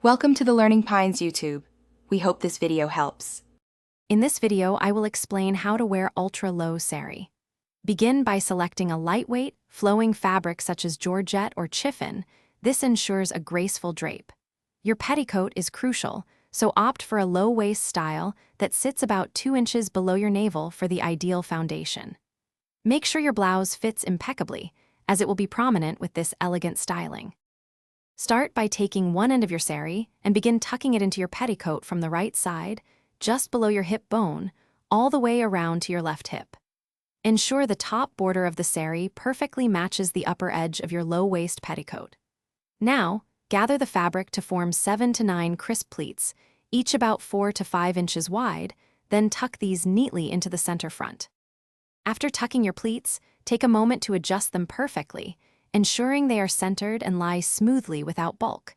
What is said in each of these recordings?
Welcome to the Learning Pines YouTube. We hope this video helps. In this video, I will explain how to wear ultra-low saree. Begin by selecting a lightweight, flowing fabric such as georgette or chiffon. This ensures a graceful drape. Your petticoat is crucial, so opt for a low-waist style that sits about 2 inches below your navel for the ideal foundation. Make sure your blouse fits impeccably, as it will be prominent with this elegant styling. Start by taking one end of your saree and begin tucking it into your petticoat from the right side, just below your hip bone, all the way around to your left hip. Ensure the top border of the saree perfectly matches the upper edge of your low-waist petticoat. Now, gather the fabric to form 7 to 9 crisp pleats, each about 4 to 5 inches wide, then tuck these neatly into the center front. After tucking your pleats, take a moment to adjust them perfectly, ensuring they are centered and lie smoothly without bulk.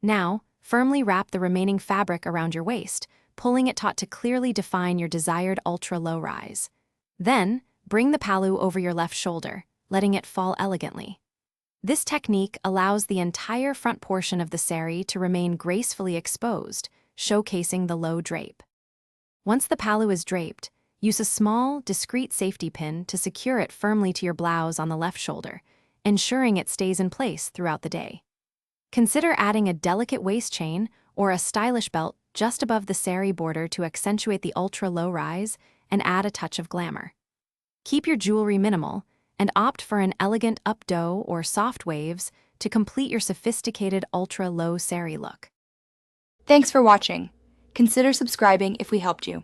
Now, firmly wrap the remaining fabric around your waist, pulling it taut to clearly define your desired ultra-low rise. Then, bring the palu over your left shoulder, letting it fall elegantly. This technique allows the entire front portion of the saree to remain gracefully exposed, showcasing the low drape. Once the palu is draped, use a small, discreet safety pin to secure it firmly to your blouse on the left shoulder, ensuring it stays in place throughout the day. Consider adding a delicate waist chain or a stylish belt just above the saree border to accentuate the ultra-low rise and add a touch of glamour. Keep your jewelry minimal and opt for an elegant up-doe or soft waves to complete your sophisticated ultra-low saree look. Thanks for watching. Consider subscribing if we helped you.